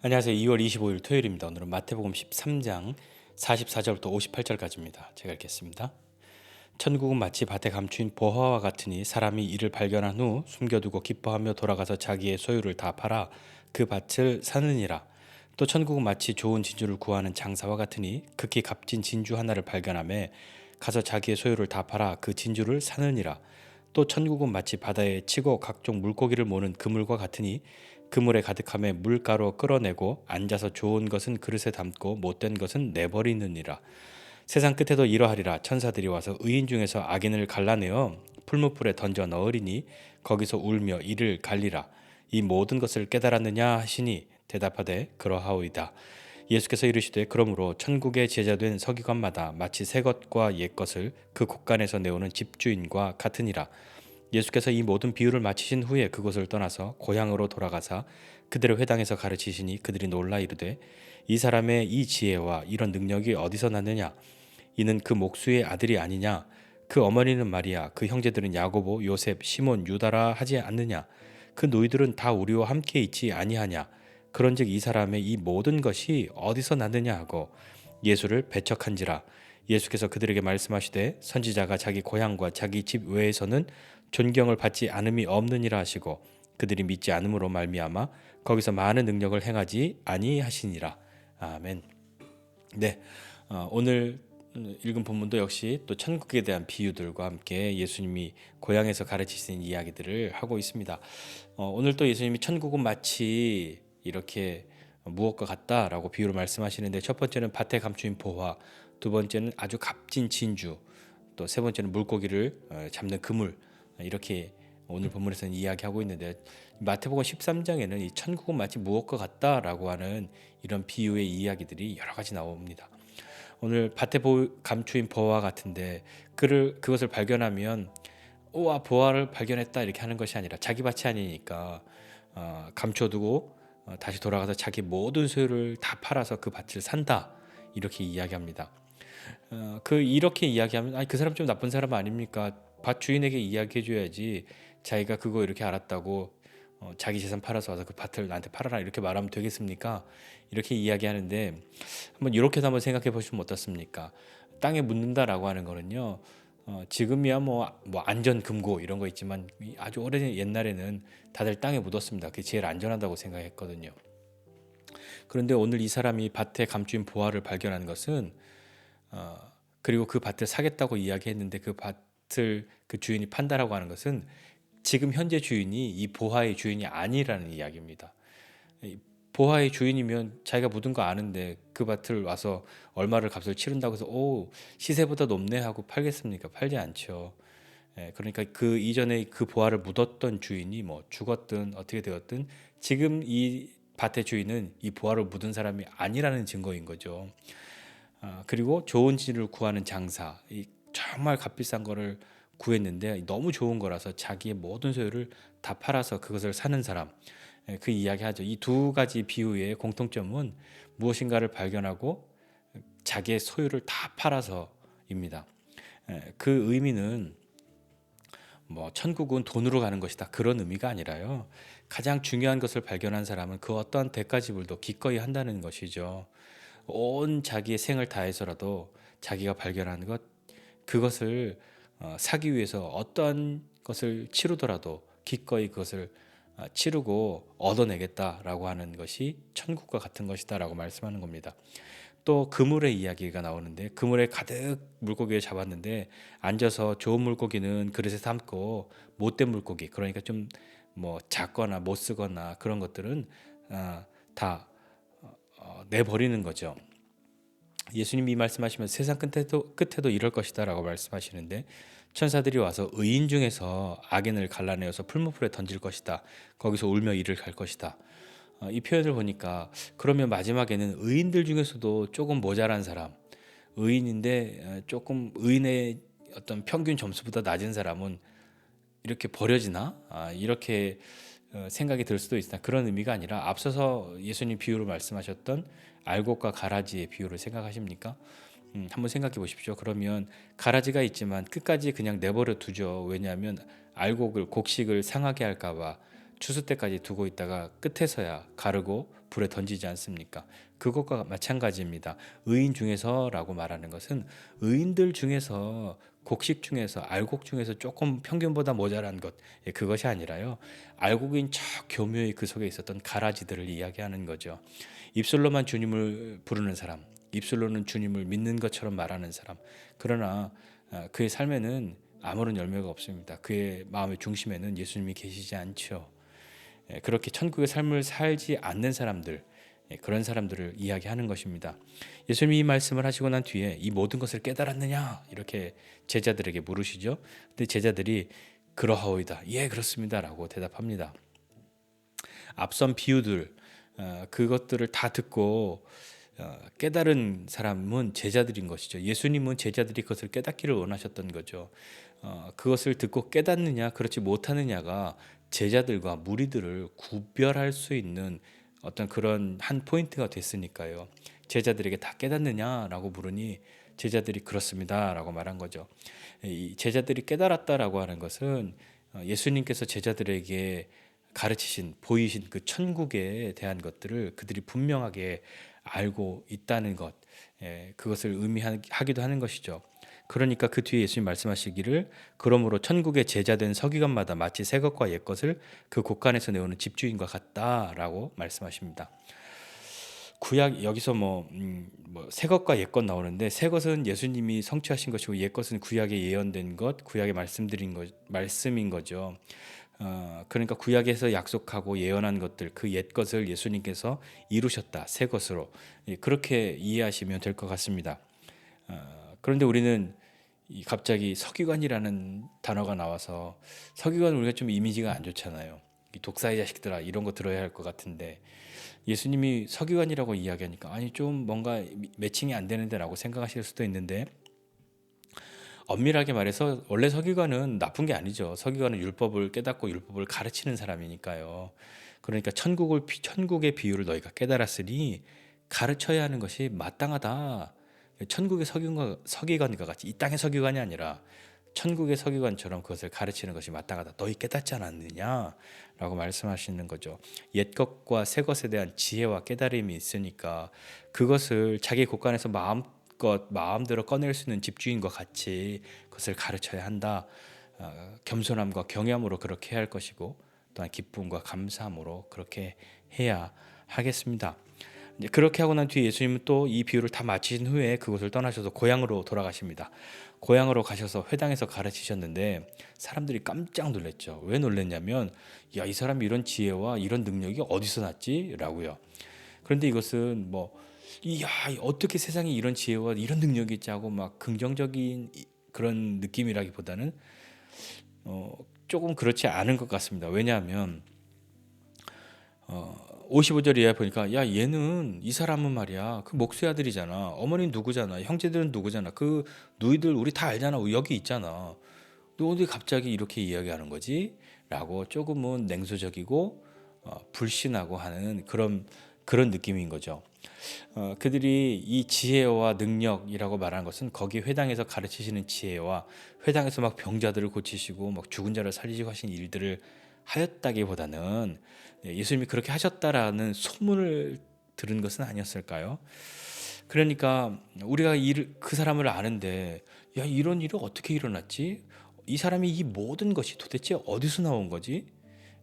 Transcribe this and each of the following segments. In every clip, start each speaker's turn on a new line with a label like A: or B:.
A: 안녕하세요. 2월 25일 토요일입니다. 오늘은 마태복음 13장 44절부터 58절까지입니다. 제가 읽겠습니다. 천국은 마치 밭에 감추인 보화와 같으니 사람이 이를 발견한 후 숨겨두고 기뻐하며 돌아가서 자기의 소유를 다 팔아 그 밭을 사느니라. 또 천국은 마치 좋은 진주를 구하는 장사와 같으니 극히 값진 진주 하나를 발견하며 가서 자기의 소유를 다 팔아 그 진주를 사느니라. 또 천국은 마치 바다에 치고 각종 물고기를 모는 그물과 같으니 그물에 가득함에 물가로 끌어내고 앉아서 좋은 것은 그릇에 담고 못된 것은 내버리느니라. 세상 끝에도 이러하리라. 천사들이 와서 의인 중에서 악인을 갈라내어 풀무불에 던져 넣으리니 거기서 울며 이를 갈리라. 이 모든 것을 깨달았느냐 하시니 대답하되 그러하오이다. 예수께서 이르시되 그러므로 천국의 제자된 서기관마다 마치 새 것과 옛 것을 그 곳간에서 내오는 집주인과 같으니라. 예수께서 이 모든 비유를 마치신 후에 그곳을 떠나서 고향으로 돌아가사 그들의 회당에서 가르치시니 그들이 놀라 이르되 이 사람의 이 지혜와 이런 능력이 어디서 났느냐? 이는 그 목수의 아들이 아니냐? 그 어머니는 마리아, 그 형제들은 야고보, 요셉, 시몬, 유다라 하지 않느냐? 그 너희들은 다 우리와 함께 있지 아니하냐? 그런즉 이 사람의 이 모든 것이 어디서 났느냐 하고 예수를 배척한지라. 예수께서 그들에게 말씀하시되 선지자가 자기 고향과 자기 집 외에서는 존경을 받지 않음이 없느니라 하시고 그들이 믿지 않음으로 말미암아 거기서 많은 능력을 행하지 아니하시니라. 아멘. 네, 오늘 읽은 본문도 역시 또 천국에 대한 비유들과 함께 예수님이 고향에서 가르치시는 이야기들을 하고 있습니다. 오늘 또 예수님이 천국은 마치 이렇게 무엇과 같다라고 비유로 말씀하시는데 첫 번째는 밭에 감추인 보화, 두 번째는 아주 값진 진주, 또 세 번째는 물고기를 잡는 그물, 이렇게 오늘 본문에서는 이야기하고 있는데 마태복음 13장에는 이 천국은 마치 무엇과 같다라고 하는 이런 비유의 이야기들이 여러 가지 나옵니다. 오늘 밭에 감추인 보화 같은데 그것을 발견하면 우와 보화를 발견했다 이렇게 하는 것이 아니라 자기 밭이 아니니까 감춰두고 다시 돌아가서 자기 모든 소유를 다 팔아서 그 밭을 산다 이렇게 이야기합니다. 이렇게 이야기하면 아니 그 사람 좀 나쁜 사람 아닙니까? 밭 주인에게 이야기해줘야지 자기가 그거 이렇게 알았다고 자기 재산 팔아서 와서 그 밭을 나한테 팔아라 이렇게 말하면 되겠습니까? 이렇게 이야기하는데 한번 이렇게도 한번 생각해 보시면 어떻습니까? 땅에 묻는다라고 하는 거는요. 지금이야 뭐 안전 금고 이런 거 있지만 아주 오래전 옛날에는 다들 땅에 묻었습니다. 그게 제일 안전하다고 생각했거든요. 그런데 오늘 이 사람이 밭에 감추인 보화를 발견한 것은 그리고 그 밭을 사겠다고 이야기했는데 그 밭을 그 주인이 판다라고 하는 것은 지금 현재 주인이 이 보화의 주인이 아니라는 이야기입니다. 보화의 주인이면 자기가 묻은 거 아는데 그 밭을 와서 얼마를 값을 치른다고 해서 오 시세보다 높네 하고 팔겠습니까? 팔지 않죠. 그러니까 그 이전에 그 보화를 묻었던 주인이 뭐 죽었든 어떻게 되었든 지금 이 밭의 주인은 이 보화를 묻은 사람이 아니라는 증거인 거죠. 그리고 좋은 진을 구하는 장사, 정말 값비싼 거를 구했는데 너무 좋은 거라서 자기의 모든 소유를 다 팔아서 그것을 사는 사람, 그 이야기하죠. 이 두 가지 비유의 공통점은 무엇인가를 발견하고 자기의 소유를 다 팔아서입니다. 그 의미는 뭐 천국은 돈으로 가는 것이다 그런 의미가 아니라요. 가장 중요한 것을 발견한 사람은 그 어떠한 대가 지불도 기꺼이 한다는 것이죠. 온 자기의 생을 다해서라도 자기가 발견한 것 그것을 사기 위해서 어떠한 것을 치르더라도 기꺼이 그것을 치르고 얻어내겠다라고 하는 것이 천국과 같은 것이다라고 말씀하는 겁니다. 또 그물의 이야기가 나오는데 그물에 가득 물고기를 잡았는데 앉아서 좋은 물고기는 그릇에 담고 못된 물고기 그러니까 좀 뭐 작거나 못 쓰거나 그런 것들은 다 내버리는 거죠. 예수님이 말씀하시면 세상 끝에도 이럴 것이다라고 말씀하시는데 천사들이 와서 의인 중에서 악인을 갈라내어서 풀무불에 던질 것이다. 거기서 울며 이를 갈 것이다. 이 표현을 보니까 그러면 마지막에는 의인들 중에서도 조금 모자란 사람, 의인인데 조금 의인의 어떤 평균 점수보다 낮은 사람은 이렇게 버려지나? 이렇게 생각이 들 수도 있으나 그런 의미가 아니라 앞서서 예수님 비유로 말씀하셨던 알곡과 가라지의 비유를 생각하십니까? 한번 생각해 보십시오. 그러면 가라지가 있지만 끝까지 그냥 내버려 두죠. 왜냐하면 곡식을 상하게 할까봐 추수 때까지 두고 있다가 끝에서야 가르고 불에 던지지 않습니까? 그것과 마찬가지입니다. 의인 중에서라고 말하는 것은 의인들 중에서 곡식 중에서 알곡 중에서 조금 평균보다 모자란 것, 그것이 아니라요. 알곡인 저 교묘히 그 속에 있었던 가라지들을 이야기하는 거죠. 입술로만 주님을 부르는 사람, 입술로는 주님을 믿는 것처럼 말하는 사람. 그러나 그의 삶에는 아무런 열매가 없습니다. 그의 마음의 중심에는 예수님이 계시지 않죠. 그렇게 천국의 삶을 살지 않는 사람들, 그런 사람들을 이야기하는 것입니다. 예수님이 이 말씀을 하시고 난 뒤에 이 모든 것을 깨달았느냐 이렇게 제자들에게 물으시죠. 근데 제자들이 그러하오이다, 예 그렇습니다라고 대답합니다. 앞선 비유들 그것들을 다 듣고 깨달은 사람은 제자들인 것이죠. 예수님은 제자들이 그것을 깨닫기를 원하셨던 거죠. 그것을 듣고 깨닫느냐 그렇지 못하느냐가 제자들과 무리들을 구별할 수 있는 어떤 그런 한 포인트가 됐으니까요. 제자들에게 다 깨닫느냐라고 물으니 제자들이 그렇습니다라고 말한 거죠. 이 제자들이 깨달았다라고 하는 것은 예수님께서 제자들에게 가르치신 보이신 그 천국에 대한 것들을 그들이 분명하게 알고 있다는 것, 그것을 의미하기도 하는 것이죠. 그러니까 그 뒤에 예수님 말씀하시기를 그러므로 천국의 제자된 서기관마다 마치 새 것과 옛 것을 그 곳간에서 내오는 집주인과 같다라고 말씀하십니다. 구약 여기서 새 것과 옛 것 나오는데 새 것은 예수님이 성취하신 것이고 옛 것은 구약에 예언된 것, 구약에 말씀인 거죠. 그러니까 구약에서 약속하고 예언한 것들 그 옛 것을 예수님께서 이루셨다 새 것으로 그렇게 이해하시면 될 것 같습니다. 그런데 우리는 갑자기 서기관이라는 단어가 나와서 서기관은 우리가 좀 이미지가 안 좋잖아요. 독사의 자식들아 이런 거 들어야 할 것 같은데 예수님이 서기관이라고 이야기하니까 아니 좀 뭔가 매칭이 안 되는데라고 생각하실 수도 있는데 엄밀하게 말해서 원래 서기관은 나쁜 게 아니죠. 서기관은 율법을 깨닫고 율법을 가르치는 사람이니까요. 그러니까 천국의 비유를 너희가 깨달았으니 가르쳐야 하는 것이 마땅하다. 천국의 서기관과 같이 이 땅의 서기관이 아니라 천국의 서기관처럼 그것을 가르치는 것이 마땅하다. 너희 깨닫지 않았느냐라고 말씀하시는 거죠. 옛 것과 새 것에 대한 지혜와 깨달음이 있으니까 그것을 자기 곳간에서 마음대로 꺼낼 수 있는 집주인과 같이 그것을 가르쳐야 한다. 겸손함과 경외함으로 그렇게 해야 할 것이고 또한 기쁨과 감사함으로 그렇게 해야 하겠습니다. 이제 그렇게 하고 난 뒤에 예수님은 또 이 비유를 다 마치신 후에 그곳을 떠나셔서 고향으로 돌아가십니다. 고향으로 가셔서 회당에서 가르치셨는데 사람들이 깜짝 놀랐죠. 왜 놀랐냐면 야, 이 사람이 이런 지혜와 이런 능력이 어디서 났지라고요. 그런데 이것은 이야 어떻게 세상에 이런 지혜와 이런 능력이 있지 하고 막 긍정적인 그런 느낌이라기보다는 조금 그렇지 않은 것 같습니다. 왜냐하면 55절 이하에 보니까 야 얘는 이 사람은 말이야 그 목수의 아들이잖아, 어머니는 누구잖아, 형제들은 누구잖아, 그 누이들 우리 다 알잖아, 여기 있잖아, 너 어디 갑자기 이렇게 이야기하는 거지? 라고 조금은 냉소적이고 불신하고 하는 그런 느낌인 거죠. 그들이 이 지혜와 능력이라고 말하는 것은 거기 회당에서 가르치시는 지혜와 회당에서 막 병자들을 고치시고 막 죽은 자를 살리시고 하신 일들을 하였다기보다는 예수님이 그렇게 하셨다라는 소문을 들은 것은 아니었을까요? 그러니까 우리가 그 사람을 아는데 야 이런 일이 어떻게 일어났지? 이 사람이 이 모든 것이 도대체 어디서 나온 거지?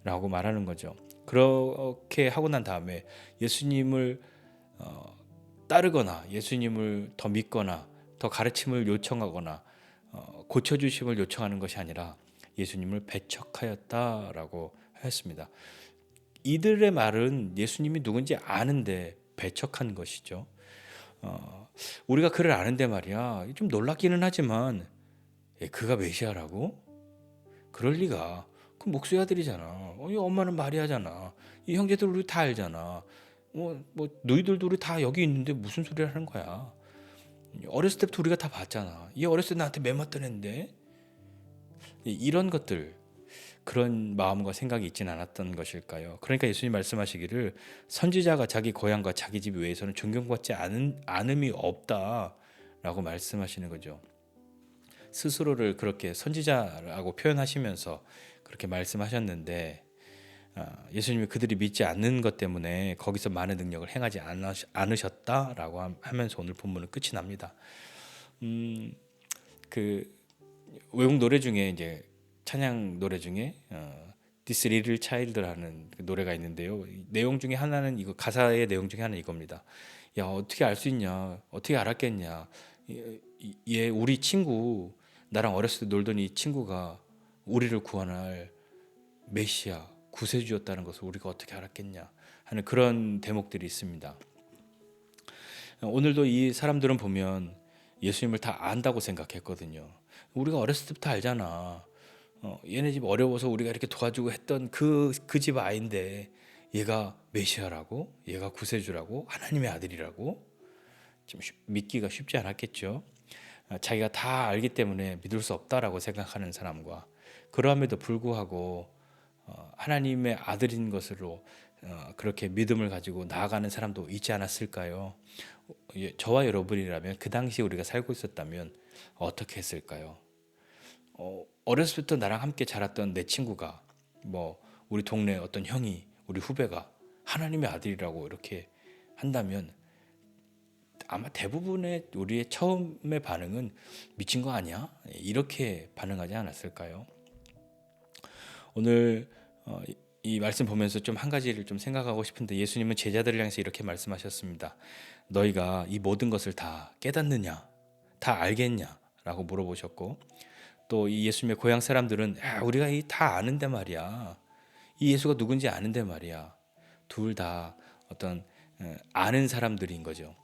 A: 라고 말하는 거죠. 그렇게 하고 난 다음에 예수님을 따르거나 예수님을 더 믿거나 더 가르침을 요청하거나 고쳐주심을 요청하는 것이 아니라 예수님을 배척하였다라고 하였습니다. 이들의 말은 예수님이 누군지 아는데 배척한 것이죠. 우리가 그를 아는데 말이야 좀 놀랍기는 하지만 그가 메시아라고? 그럴 리가. 그 목수의 아들이잖아. 이 엄마는 마리아잖아. 이 형제들 우리 다 알잖아. 너희들도 우리 다 여기 있는데 무슨 소리를 하는 거야? 어렸을 때부터 우리가 다 봤잖아. 얘 어렸을 때 나한테 매 맞던 애인데. 이런 것들, 그런 마음과 생각이 있지는 않았던 것일까요? 그러니까 예수님 말씀하시기를 선지자가 자기 고향과 자기 집 외에서는 존경받지 않음이 없다라고 말씀하시는 거죠. 스스로를 그렇게 선지자라고 표현하시면서 그렇게 말씀하셨는데 예수님이 그들이 믿지 않는 것 때문에 거기서 많은 능력을 행하지 않으셨다라고 하면서 오늘 본문은 끝이 납니다. 그 외국 노래 중에 이제 찬양 노래 중에 This Little Child라는 그 노래가 있는데요. 내용 중에 하나는 이거 가사의 내용 중에 하나는 이겁니다. 야, 어떻게 알 수 있냐? 어떻게 알았겠냐? 얘 우리 친구, 나랑 어렸을 때 놀던 이 친구가 우리를 구원할 메시아 구세주였다는 것을 우리가 어떻게 알았겠냐 하는 그런 대목들이 있습니다. 오늘도 이 사람들은 보면 예수님을 다 안다고 생각했거든요. 우리가 어렸을 때부터 알잖아. 얘네 집 어려워서 우리가 이렇게 도와주고 했던 그 집 아이인데 얘가 메시아라고, 얘가 구세주라고, 하나님의 아들이라고 좀 믿기가 쉽지 않았겠죠. 자기가 다 알기 때문에 믿을 수 없다라고 생각하는 사람과 그러함에도 불구하고 하나님의 아들인 것으로 그렇게 믿음을 가지고 나아가는 사람도 있지 않았을까요? 저와 여러분이라면 그 당시 우리가 살고 있었다면 어떻게 했을까요? 어렸을 때부터 나랑 함께 자랐던 내 친구가 뭐 우리 동네 어떤 형이 우리 후배가 하나님의 아들이라고 이렇게 한다면 아마 대부분의 우리의 처음의 반응은 미친 거 아니야? 이렇게 반응하지 않았을까요? 오늘 이 말씀 보면서 좀 한 가지를 좀 생각하고 싶은데 예수님은 제자들을 향해서 이렇게 말씀하셨습니다. 너희가 이 모든 것을 다 깨닫느냐? 다 알겠냐? 라고 물어보셨고 또 이 예수님의 고향 사람들은 우리가 이 다 아는데 말이야. 이 예수가 누군지 아는데 말이야. 둘 다 어떤 아는 사람들인 거죠.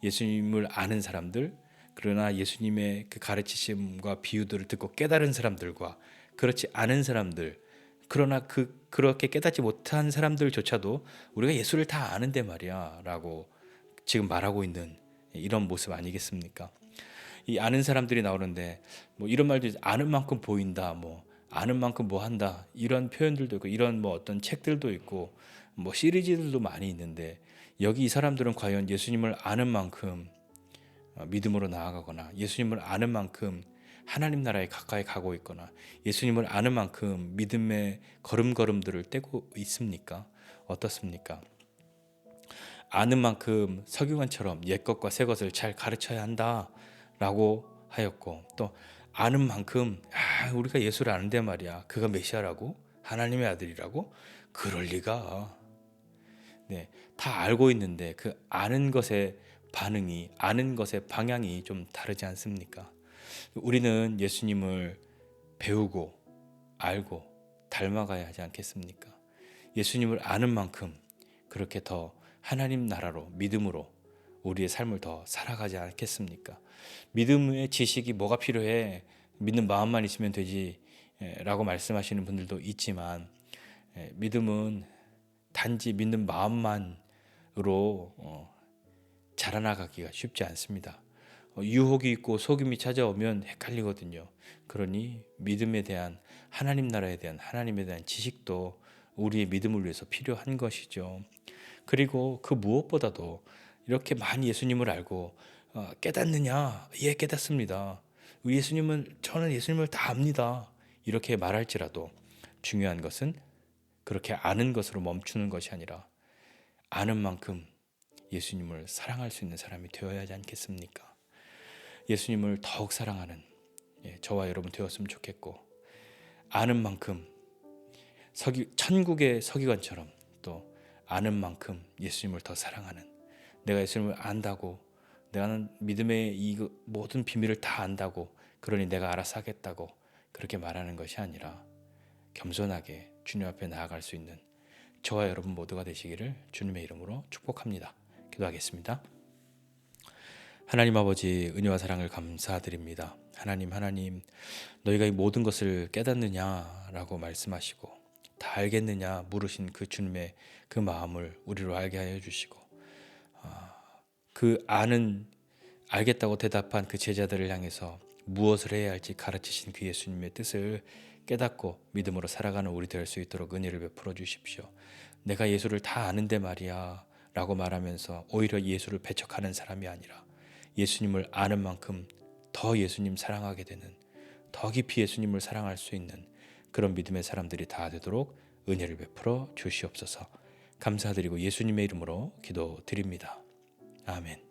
A: 예수님을 아는 사람들, 그러나 예수님의 그 가르치심과 비유들을 듣고 깨달은 사람들과 그렇지 않은 사람들, 그러나 그렇게 깨닫지 못한 사람들조차도 우리가 예수를 다 아는데 말이야라고 지금 말하고 있는 이런 모습 아니겠습니까? 이 아는 사람들이 나오는데 뭐 이런 말도 아는 만큼 보인다, 뭐 아는 만큼 뭐 한다 이런 표현들도 있고 이런 뭐 어떤 책들도 있고 뭐 시리즈들도 많이 있는데 여기 이 사람들은 과연 예수님을 아는 만큼 믿음으로 나아가거나 예수님을 아는 만큼 하나님 나라에 가까이 가고 있거나 예수님을 아는 만큼 믿음의 걸음걸음들을 떼고 있습니까? 어떻습니까? 아는 만큼 서기관처럼 옛것과 새것을 잘 가르쳐야 한다라고 하였고 또 아는 만큼 우리가 예수를 아는데 말이야 그가 메시아라고 하나님의 아들이라고 그럴 리가 네, 다 알고 있는데 그 아는 것의 반응이 아는 것의 방향이 좀 다르지 않습니까? 우리는 예수님을 배우고 알고 닮아가야 하지 않겠습니까? 예수님을 아는 만큼 그렇게 더 하나님 나라로 믿음으로 우리의 삶을 더 살아가지 않겠습니까? 믿음의 지식이 뭐가 필요해? 믿는 마음만 있으면 되지 라고 말씀하시는 분들도 있지만 믿음은 단지 믿는 마음만으로 자라나가기가 쉽지 않습니다. 유혹이 있고 속임이 찾아오면 헷갈리거든요. 그러니 믿음에 대한 하나님 나라에 대한 하나님에 대한 지식도 우리의 믿음을 위해서 필요한 것이죠. 그리고 그 무엇보다도 이렇게 많이 예수님을 알고 깨닫느냐? 예, 깨닫습니다. 저는 예수님을 다 압니다. 이렇게 말할지라도 중요한 것은 그렇게 아는 것으로 멈추는 것이 아니라 아는 만큼 예수님을 사랑할 수 있는 사람이 되어야 하지 않겠습니까? 예수님을 더욱 사랑하는 저와 여러분 되었으면 좋겠고 아는 만큼 천국의 서기관처럼 또 아는 만큼 예수님을 더 사랑하는 내가 예수님을 안다고 내가는 믿음의 이 모든 비밀을 다 안다고 그러니 내가 알아서 하겠다고 그렇게 말하는 것이 아니라 겸손하게 주님 앞에 나아갈 수 있는 저와 여러분 모두가 되시기를 주님의 이름으로 축복합니다. 기도하겠습니다. 하나님 아버지 은혜와 사랑을 감사드립니다. 하나님 너희가 이 모든 것을 깨닫느냐라고 말씀하시고 다 알겠느냐 물으신 그 주님의 그 마음을 우리로 알게 하여 주시고 그 알겠다고 대답한 그 제자들을 향해서 무엇을 해야 할지 가르치신 그 예수님의 뜻을 깨닫고 믿음으로 살아가는 우리 될 수 있도록 은혜를 베풀어 주십시오. 내가 예수를 다 아는데 말이야 라고 말하면서 오히려 예수를 배척하는 사람이 아니라 예수님을 아는 만큼 더 예수님 사랑하게 되는 더 깊이 예수님을 사랑할 수 있는 그런 믿음의 사람들이 다 되도록 은혜를 베풀어 주시옵소서. 감사드리고 예수님의 이름으로 기도드립니다. 아멘.